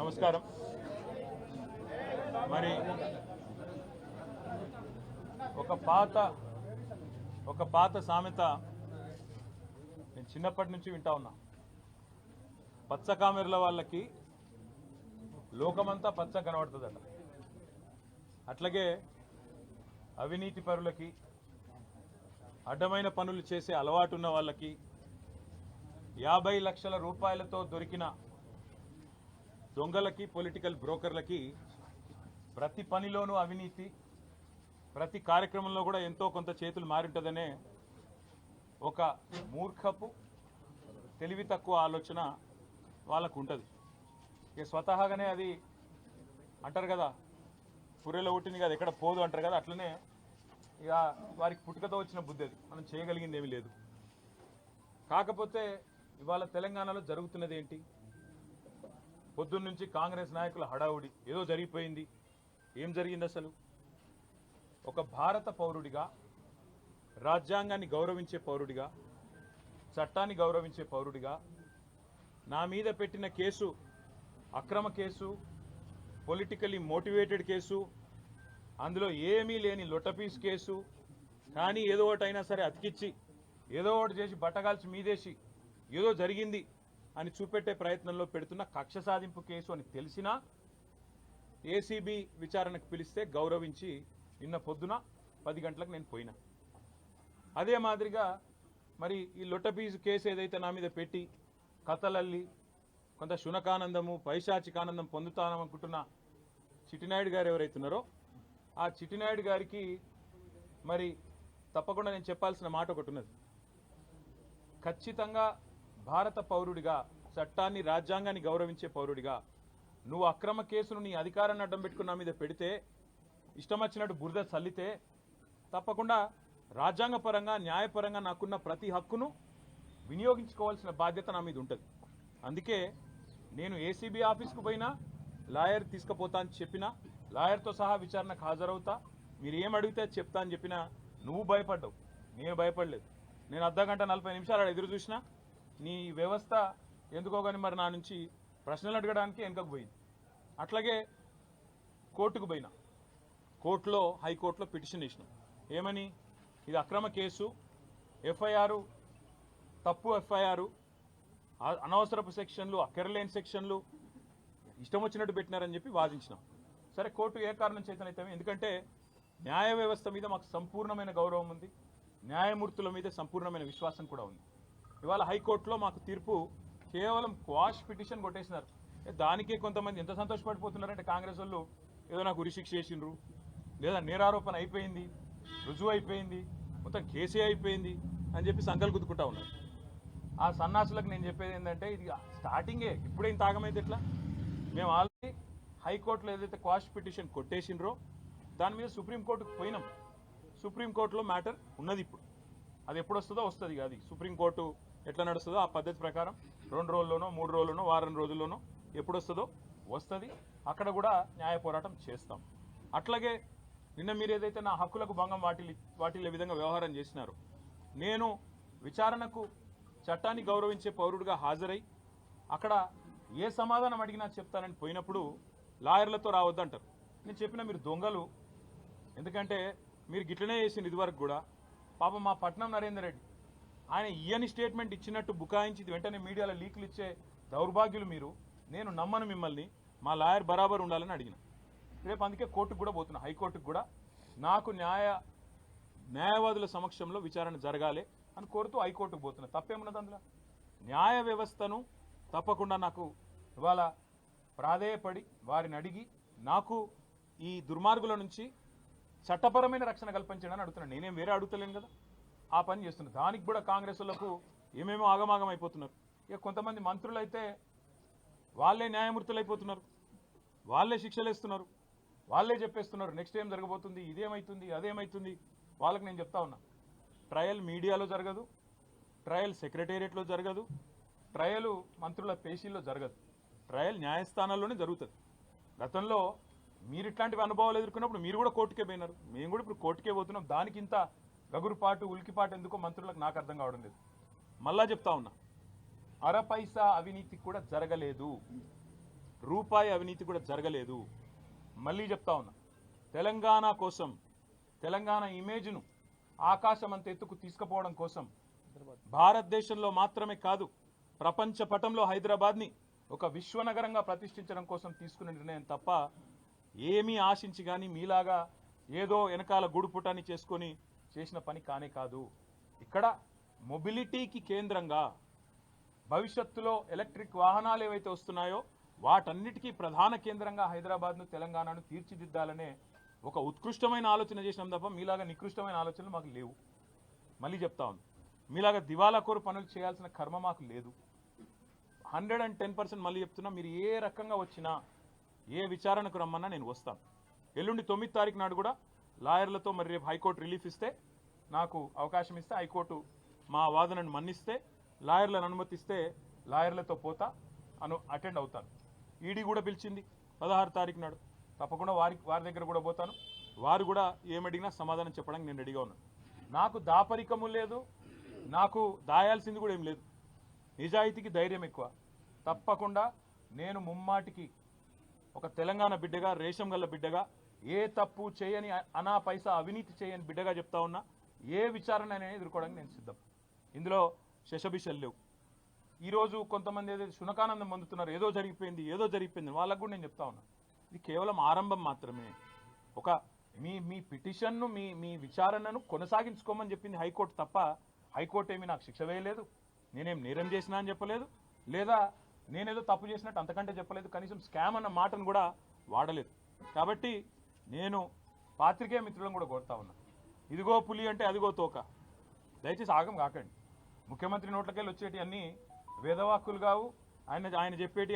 నమస్కారం. మరి ఒక పాత సామెత నేను చిన్నప్పటి నుంచి వింటా ఉన్నా. పచ్చ కామెర్ల వాళ్ళకి లోకమంతా పచ్చ కనబడుతుందట. అట్లాగే అవినీతి పరులకి, అడ్డమైన పనులు చేసే అలవాటున్న వాళ్ళకి 50 లక్షల రూపాయలతో దొరికిన దొంగలకి, పొలిటికల్ బ్రోకర్లకి ప్రతి పనిలోనూ అవినీతి, ప్రతి కార్యక్రమంలో కూడా ఎంతో కొంత చేతులు మారింటదనే ఒక మూర్ఖపు, తెలివి తక్కువ ఆలోచన వాళ్ళకు ఉంటుంది. ఇక స్వతహాగానే అది అంటారు కదా, పుర్రెలో పుట్టింది కదా ఎక్కడ పోదు అంటారు కదా, అట్లనే ఇక వారికి పుట్టుకతో వచ్చిన బుద్ధి. అది మనం చేయగలిగింది ఏమీ లేదు. కాకపోతే ఇవాళ తెలంగాణలో జరుగుతున్నది ఏంటి? పొద్దున్న నుంచి కాంగ్రెస్ నాయకుల హడావుడి, ఏదో జరిగిపోయింది. ఏం జరిగింది అసలు? ఒక భారత పౌరుడిగా, రాజ్యాంగాన్ని గౌరవించే పౌరుడిగా, చట్టాన్ని గౌరవించే పౌరుడిగా నా మీద పెట్టిన కేసు అక్రమ కేసు, పొలిటికలీ మోటివేటెడ్ కేసు, అందులో ఏమీ లేని లొట్టపీస్ కేసు. కానీ ఏదో ఒకటైనా సరే అతికిచ్చి, ఏదో ఒకటి చేసి బట్టగాల్చి మీదేసి ఏదో జరిగింది అని చూపెట్టే ప్రయత్నంలో పెడుతున్న కక్ష సాధింపు కేసు అని తెలిసినా ఏసీబీ విచారణకు పిలిస్తే గౌరవించి నిన్న పొద్దున 10 గంటలకు నేను పోయినా. అదే మాదిరిగా మరి ఈ లొట్టపీసు కేసు ఏదైతే నా మీద పెట్టి కథలల్లి కొంత శునకానందము, పైశాచికానందం పొందుతాననుకుంటున్న చిట్టినాయుడు గారు ఎవరైతున్నారో ఆ చిట్టినాయుడు గారికి మరి తప్పకుండా నేను చెప్పాల్సిన మాట ఒకటి ఉన్నది. ఖచ్చితంగా భారత పౌరుడిగా, చట్టాన్ని, రాజ్యాంగాన్ని గౌరవించే పౌరుడిగా నువ్వు అక్రమ కేసును నీ అధికారాన్ని అడ్డం పెట్టుకున్న మీద పెడితే, ఇష్టం వచ్చినట్టు బురద చల్లితే, తప్పకుండా రాజ్యాంగపరంగా, న్యాయపరంగా నాకున్న ప్రతి హక్కును వినియోగించుకోవాల్సిన బాధ్యత నా మీద ఉంటుంది. అందుకే నేను ఏసీబీ ఆఫీస్కు పోయినా లాయర్ తీసుకుపోతా అని చెప్పినా, లాయర్తో సహా విచారణకు హాజరవుతా, మీరు ఏం అడిగితే చెప్తా అని చెప్పినా నువ్వు భయపడ్డావు, నేను భయపడలేదు. నేను అర్ధగంట 40 నిమిషాలు ఎదురు చూసినా నీ వ్యవస్థ ఎందుకో కానీ మరి నా నుంచి ప్రశ్నలు అడగడానికి వెనుకకు పోయింది. అట్లాగే కోర్టుకు పోయినా, కోర్టులో, హైకోర్టులో పిటిషన్ ఇచ్చినాం. ఏమని? ఇది అక్రమ కేసు, ఎఫ్ఐఆర్ తప్పు, ఎఫ్ఐఆర్ అనవసరపు సెక్షన్లు, అక్కరలేని సెక్షన్లు ఇష్టం వచ్చినట్టు పెట్టినారని చెప్పి వాదించినాం. సరే, కోర్టు ఏ కారణం చేతనైతే, ఎందుకంటే న్యాయ వ్యవస్థ మీద మాకు సంపూర్ణమైన గౌరవం ఉంది, న్యాయమూర్తుల మీద సంపూర్ణమైన విశ్వాసం కూడా ఉంది. ఇవాళ హైకోర్టులో మాకు తీర్పు కేవలం క్వాష్ పిటిషన్ కొట్టేసినారు. దానికే కొంతమంది ఎంత సంతోషపడిపోతున్నారంటే, కాంగ్రెస్ వాళ్ళు ఏదో నాకు ఉరిశిక్ష చేసిండ్రు, లేదా నేరారోపణ అయిపోయింది, రుజువు అయిపోయింది, మొత్తం కేసే అయిపోయింది అని చెప్పి సంకలు గుద్దుకుంటా ఉన్నారు. ఆ సన్నాసులకు నేను చెప్పేది ఏంటంటే, ఇది స్టార్టింగే, ఇప్పుడేం తాగమైతే ఎట్లా? మేము ఆల్రెడీ హైకోర్టులో ఏదైతే క్వాష్ పిటిషన్ కొట్టేసిండ్రో దాని మీద సుప్రీంకోర్టుకు పోయినాం. సుప్రీంకోర్టులో మ్యాటర్ ఉన్నది. ఇప్పుడు అది ఎప్పుడు వస్తుందో వస్తుంది. అది సుప్రీంకోర్టు ఎట్లా నడుస్తుందో ఆ పద్ధతి ప్రకారం 2 రోజుల్లోనో, 3 రోజుల్లోనో, వారం రోజుల్లోనో ఎప్పుడు వస్తుందో వస్తుంది. అక్కడ కూడా న్యాయ పోరాటం చేస్తాం. అట్లాగే నిన్న మీరు ఏదైతే నా హక్కులకు భంగం వాటిల్లే విధంగా వ్యవహారం చేసినారో, నేను విచారణకు చట్టాన్ని గౌరవించే పౌరుడిగా హాజరై అక్కడ ఏ సమాధానం అడిగినా చెప్తానని పోయినప్పుడు లాయర్లతో రావద్దంటారు. నేను చెప్పిన మీరు దొంగలు, ఎందుకంటే మీరు గిట్లనే చేసింది ఇదివరకు కూడా. పాపం మా పట్నం నరేందర్ రెడ్డి ఆయన ఇయ్యని స్టేట్మెంట్ ఇచ్చినట్టు బుకాయించి వెంటనే మీడియాలో లీకులు ఇచ్చే దౌర్భాగ్యులు మీరు. నేను నమ్మను మిమ్మల్ని, మా లాయర్ బరాబర్ ఉండాలని అడిగిన. రేపు అందుకే కోర్టుకు కూడా పోతున్నా, హైకోర్టుకు కూడా. నాకు న్యాయవాదుల సమక్షంలో విచారణ జరగాలి అని కోరుతూ హైకోర్టుకు పోతున్నా. తప్పేమున్నది అందులో? న్యాయ వ్యవస్థను తప్పకుండా నాకు ఇవాళ ప్రాధేయపడి వారిని అడిగి నాకు ఈ దుర్మార్గుల నుంచి చట్టపరమైన రక్షణ కల్పించడానికి అడుగుతున్నాను. నేనేం వేరే అడుగుతలేను కదా, ఆ పని చేస్తున్నా. దానికి కూడా కాంగ్రెస్ వాళ్ళకు ఏమేమో ఆగమాగం అయిపోతున్నారు. ఇక కొంతమంది మంత్రులు అయితే వాళ్ళే న్యాయమూర్తులు అయిపోతున్నారు, వాళ్ళే శిక్షలు వేస్తున్నారు, వాళ్ళే చెప్పేస్తున్నారు నెక్స్ట్ ఏం జరగబోతుంది, ఇదేమవుతుంది, అదేమవుతుంది. వాళ్ళకి నేను చెప్తా ఉన్నా, ట్రయల్ మీడియాలో జరగదు, ట్రయల్ సెక్రటేరియట్లో జరగదు, ట్రయల్ మంత్రుల పేషీల్లో జరగదు, ట్రయల్ న్యాయస్థానాల్లోనే జరుగుతుంది. గతంలో మీరు ఇట్లాంటివి అనుభవాలు ఎదుర్కొన్నప్పుడు మీరు కూడా కోర్టుకే పోయినారు, మేము కూడా ఇప్పుడు కోర్టుకే పోతున్నాం. దానికి ఇంత గగురుపాటు, ఉలికిపాటు ఎందుకో మంత్రులకు నాకు అర్థం కావడం లేదు. మళ్ళా చెప్తా ఉన్నా, అర పైసా అవినీతి కూడా జరగలేదు. రూపాయి అవినీతి కూడా జరగలేదు. మళ్ళీ చెప్తా ఉన్నా, తెలంగాణ కోసం, తెలంగాణ ఇమేజ్ను ఆకాశం అంత ఎత్తుకు తీసుకుపోవడం కోసం, భారతదేశంలో మాత్రమే కాదు ప్రపంచ పటంలో హైదరాబాద్ని ఒక విశ్వనగరంగా ప్రతిష్ఠించడం కోసం తీసుకున్న నిర్ణయం తప్ప ఏమీ ఆశించి కానీ మీలాగా ఏదో వెనకాల గుడుపుటాన్ని చేసుకొని చేసిన పని కానే కాదు. ఇక్కడ మొబిలిటీకి కేంద్రంగా భవిష్యత్తులో ఎలక్ట్రిక్ వాహనాలు ఏవైతే వస్తున్నాయో వాటన్నిటికీ ప్రధాన కేంద్రంగా హైదరాబాద్ను, తెలంగాణను తీర్చిదిద్దాలనే ఒక ఉత్కృష్టమైన ఆలోచన చేసినాం తప్ప మీలాగా నికృష్టమైన ఆలోచనలు మాకు లేవు. మళ్ళీ చెప్తా ఉంది, మీలాగా దివాలాకోరు పనులు చేయాల్సిన కర్మ మాకు లేదు. 110% మళ్ళీ చెప్తున్నా, మీరు ఏ రకంగా వచ్చినా, ఏ విచారణకు రమ్మన్నా నేను వస్తాను. ఎల్లుండి 9వ తారీఖు నాడు కూడా లాయర్లతో మరి రేపు హైకోర్టు రిలీఫ్ ఇస్తే, నాకు అవకాశం ఇస్తే, హైకోర్టు మా వాదనను మన్నిస్తే, లాయర్లను అనుమతిస్తే లాయర్లతో పోతా, అటెండ్ అవుతాను. ఈడీ కూడా పిలిచింది 16వ తారీఖు నాడు, తప్పకుండా వారి దగ్గర కూడా పోతాను. వారు కూడా ఏమడిగినా సమాధానం చెప్పడానికి నేను రెడీగా ఉన్నాను. నాకు దాపరికము లేదు, నాకు దాయాల్సింది కూడా ఏం లేదు. నిజాయితీకి ధైర్యం ఎక్కువ. తప్పకుండా నేను ముమ్మాటికి ఒక తెలంగాణ బిడ్డగా, రేషం గల్ల బిడ్డగా, ఏ తప్పు చేయని, అనా పైసా అవినీతి చేయని బిడ్డగా చెప్తా ఉన్నా, ఏ విచారణ అనేది ఎదుర్కోవడానికి నేను సిద్ధం. ఇందులో శశబిషలు లేవు. ఈరోజు కొంతమంది ఏదైతే శునకానందం పొందుతున్నారు, ఏదో జరిగిపోయింది వాళ్ళకు కూడా నేను చెప్తా ఉన్నా, ఇది కేవలం ఆరంభం మాత్రమే. ఒక మీ పిటిషన్ను, మీ విచారణను కొనసాగించుకోమని చెప్పింది హైకోర్టు తప్ప, హైకోర్టు ఏమీ నాకు శిక్ష వేయలేదు, నేనేం నేరం చేసినా అని చెప్పలేదు, లేదా నేనేదో తప్పు చేసినట్టు అంతకంటే చెప్పలేదు, కనీసం స్కామ్ అన్న మాటను కూడా వాడలేదు. కాబట్టి నేను పాత్రికేయ మిత్రులను కూడా కోరుతా ఉన్నా, ఇదిగో పులి అంటే అదిగో తోక, దయచేసి ఆగం కాకండి. ముఖ్యమంత్రి నోట్లకెళ్ళి వచ్చేటి అన్నీ వేదవాక్కులు కావు. ఆయన చెప్పేటి,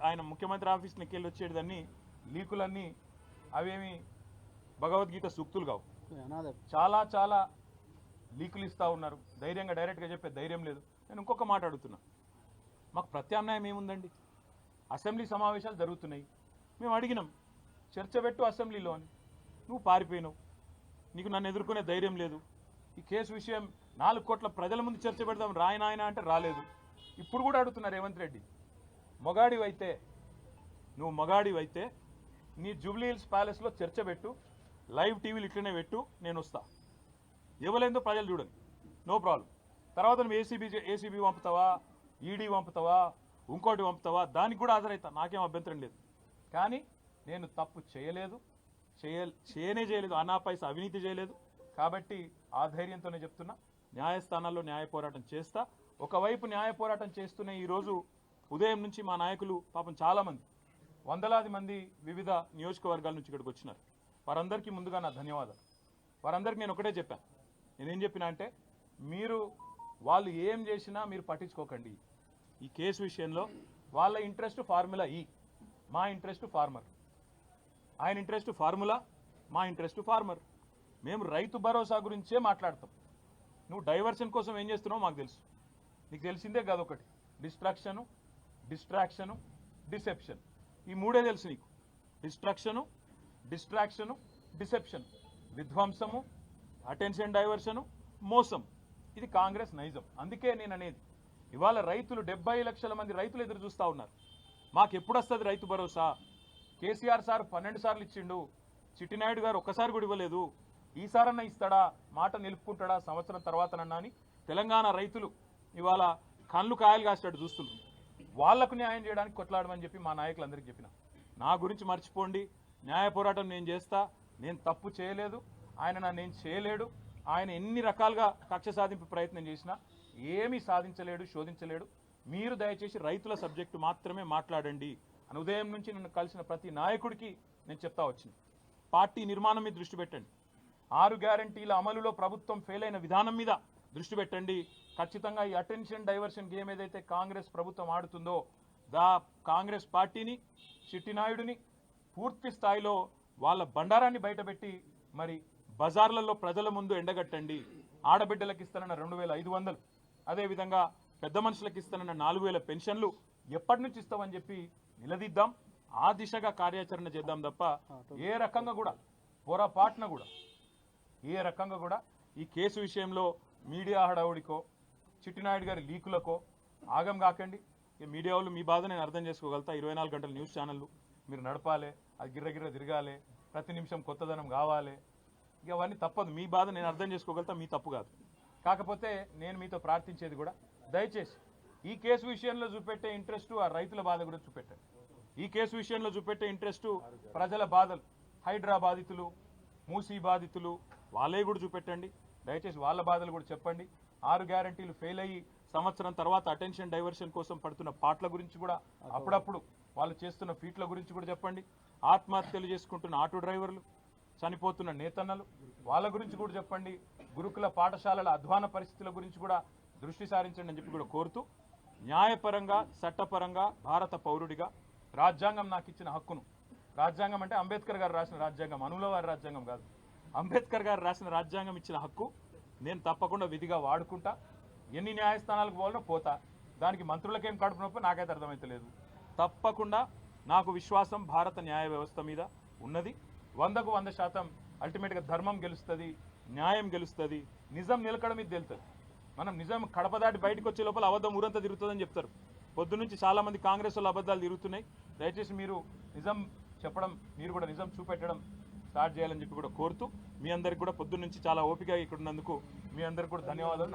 ఆయన ముఖ్యమంత్రి ఆఫీస్ నెక్కెళ్ళి వచ్చేటిదన్నీ లీకులన్నీ అవేమి భగవద్గీత సూక్తులు కావు. చాలా చాలా లీకులు ఇస్తూ ఉన్నారు. ధైర్యంగా డైరెక్ట్గా చెప్పే ధైర్యం లేదు. నేను ఇంకొక మాట అడుగుతున్నా, మాకు ప్రత్యామ్నాయం ఏముందండి? అసెంబ్లీ సమావేశాలు జరుగుతున్నాయి, మేము అడిగినాం చర్చ పెట్టు అసెంబ్లీలో అని, నువ్వు పారిపోయినావు, నీకు నన్ను ఎదుర్కొనే ధైర్యం లేదు. ఈ కేసు విషయం 4 కోట్ల ప్రజల ముందు చర్చ పెడదాం రాయనాయన అంటే రాలేదు. ఇప్పుడు కూడా అడుగుతున్నారు రేవంత్ రెడ్డి, నువ్వు మగాడివైతే నీ జూబ్లీ హిల్స్ ప్యాలెస్లో చర్చ పెట్టు, లైవ్ టీవీలు ఇట్లనే పెట్టు, నేను వస్తా. ఇవ్వలేదో ప్రజలు చూడండి, నో ప్రాబ్లం. తర్వాత నువ్వు ఏసీబీ పంపుతావా, ఈడీ పంపుతావా, ఇంకోటి పంపుతావా, దానికి కూడా హాజరవుతా, నాకేం అభ్యంతరం లేదు. కానీ నేను తప్పు చేయలేదు, అనా పైసా అవినీతి చేయలేదు. కాబట్టి ఆ ధైర్యంతోనే చెప్తున్నా, న్యాయస్థానాల్లో న్యాయ పోరాటం చేస్తా. ఒకవైపు న్యాయ పోరాటం చేస్తూనే ఈరోజు ఉదయం నుంచి మా నాయకులు పాపం చాలామంది, వందలాది మంది వివిధ నియోజకవర్గాల నుంచి ఇక్కడికి వచ్చినారు. వారందరికీ ముందుగా నా ధన్యవాదాలు. వారందరికీ నేను ఒకటే చెప్పాను, నేనేం చెప్పినా అంటే, వాళ్ళు ఏం చేసినా మీరు పట్టించుకోకండి. ఈ కేసు విషయంలో వాళ్ళ ఇంట్రెస్ట్ ఫార్ములా ఈ, మా ఇంట్రెస్ట్ ఫార్మర్. ఆయన ఇంట్రెస్ట్ ఫార్ములా, మా ఇంట్రెస్ట్ ఫార్మర్. మేము రైతు భరోసా గురించే మాట్లాడతాం. నువ్వు డైవర్షన్ కోసం ఏం చేస్తున్నావో మాకు తెలుసు. నీకు తెలిసిందే కాదు, ఒకటి డిస్ట్రాక్షను, డిసెప్షన్. ఈ మూడే తెలుసు నీకు. డిస్ట్రాక్షను, డిసెప్షన్, విధ్వంసము, అటెన్షన్ డైవర్షను, మోసం. ఇది కాంగ్రెస్ నైజం. అందుకే నేను అనేది, ఇవాళ రైతులు 70 లక్షల మంది రైతులు ఎదురు చూస్తూ ఉన్నారు. మాకు ఎప్పుడు వస్తుంది రైతు భరోసా? కేసీఆర్ సార్ 12 సార్లు ఇచ్చిండు, చిట్టినాయుడు గారు ఒక్కసారి కూడా ఇవ్వలేదు. ఈసారన్నా ఇస్తాడా, మాట నిలుపుకుంటాడా సంవత్సరం తర్వాతనన్నా అని తెలంగాణ రైతులు ఇవాళ కళ్ళు కాయలు కాసేటట్టు చూస్తున్నారు. వాళ్లకు న్యాయం చేయడానికి కొట్లాడమని చెప్పి మా నాయకులందరికీ చెప్పిన. నా గురించి మర్చిపోండి, న్యాయ పోరాటం నేను చేస్తా, నేను తప్పు చేయలేదు, ఆయన నన్ను చేయలేడు. ఆయన ఎన్ని రకాలుగా కక్ష సాధింపు ప్రయత్నం చేసినా ఏమీ సాధించలేడు, శోధించలేడు. మీరు దయచేసి రైతుల సబ్జెక్టు మాత్రమే మాట్లాడండి అని ఉదయం నుంచి నన్ను కలిసిన ప్రతి నాయకుడికి నేను చెప్తా వచ్చింది. పార్టీ నిర్మాణం మీద దృష్టి పెట్టండి, 6 గ్యారంటీల అమలులో ప్రభుత్వం ఫెయిల్ అయిన విధానం మీద దృష్టి పెట్టండి. ఖచ్చితంగా ఈ అటెన్షన్ డైవర్షన్ గేమ్ ఏదైతే కాంగ్రెస్ ప్రభుత్వం ఆడుతుందో, కాంగ్రెస్ పార్టీని, చిట్టినాయుడిని పూర్తి స్థాయిలో వాళ్ళ బండారాన్ని బయటపెట్టి మరి బజార్లలో ప్రజల ముందు ఎండగట్టండి. ఆడబిడ్డలకు ఇస్తానన్న 2500, అదేవిధంగా పెద్ద మనుషులకు ఇస్తానన్న 4000 పెన్షన్లు ఎప్పటి నుంచి ఇస్తామని చెప్పి నిలదీద్దాం. ఆ దిశగా కార్యాచరణ చేద్దాం తప్ప ఏ రకంగా కూడా పొరపాటున కూడా ఈ కేసు విషయంలో మీడియా హడావుడికో, చిట్టినాయుడు గారి లీకులకో ఆగం కాకండి. ఇక మీడియా వాళ్ళు మీ బాధ నేను అర్థం చేసుకోగలుగుతా. 24 గంటల న్యూస్ ఛానళ్ళు మీరు నడపాలి, అది గిర్ర తిరగాలి, ప్రతి నిమిషం కొత్తదనం కావాలి. ఇక అవన్నీ తప్పదు. మీ బాధ నేను అర్థం చేసుకోగలుగుతా, మీ తప్పు కాదు. కాకపోతే నేను మీతో ప్రార్థించేది కూడా దయచేసి ఈ కేసు విషయంలో చూపెట్టే ఇంట్రెస్ట్ ఆ రైతుల బాధ కూడా చూపెట్టండి. ఈ కేసు విషయంలో చూపెట్టే ఇంట్రెస్ట్ ప్రజల బాధలు, హైడ్రా బాధితులు, మూసీ బాధితులు, వాళ్ళే కూడా చూపెట్టండి. దయచేసి వాళ్ళ బాధలు కూడా చెప్పండి. 6 గ్యారంటీలు ఫెయిల్ అయ్యి సంవత్సరం తర్వాత అటెన్షన్ డైవర్షన్ కోసం పడుతున్న పాటల గురించి కూడా అప్పుడప్పుడు వాళ్ళు చేస్తున్న ఫీట్ల గురించి కూడా చెప్పండి. ఆత్మహత్యలు చేసుకుంటున్న ఆటో డ్రైవర్లు, చనిపోతున్న నేతన్నలు, వాళ్ళ గురించి కూడా చెప్పండి. గురుకుల పాఠశాలల అధ్వాన పరిస్థితుల గురించి కూడా దృష్టి సారించండి అని చెప్పి కూడా కోరుతూ, న్యాయపరంగా చట్టపరంగా భారత పౌరుడిగా రాజ్యాంగం నాకు ఇచ్చిన హక్కును, రాజ్యాంగం అంటే అంబేద్కర్ గారు రాసిన రాజ్యాంగం, అనుల వారి రాజ్యాంగం కాదు, అంబేద్కర్ గారు రాసిన రాజ్యాంగం ఇచ్చిన హక్కు నేను తప్పకుండా విధిగా వాడుకుంటా. ఎన్ని న్యాయస్థానాలకు పోవాలనో పోతా. దానికి మంత్రులకేం కడుపు నొప్పి నాకైతే అర్థమైతలేదు. తప్పకుండా నాకు విశ్వాసం భారత న్యాయ వ్యవస్థ మీద ఉన్నది. 100కు 100% అల్టిమేట్గా ధర్మం గెలుస్తుంది, న్యాయం గెలుస్తుంది, నిజం నిలకడ మీద తెలుస్తుంది. మనం నిజం కడప దాటి బయటకు వచ్చే లోపల అబద్ధం ఊరంతా తిరుగుతుందని చెప్తారు. పొద్దున్నుంచి చాలామంది కాంగ్రెస్ వాళ్ళు అబద్ధాలు తిరుగుతున్నాయి. దయచేసి మీరు నిజం చెప్పడం, మీరు కూడా నిజం చూపెట్టడం స్టార్ట్ చేయాలని చెప్పి కూడా కోరుతూ, మీ అందరికి కూడా పొద్దున్న నుంచి చాలా ఓపిక ఇక్కడ ఉన్నందుకు మీ అందరికి కూడా ధన్యవాదాలు.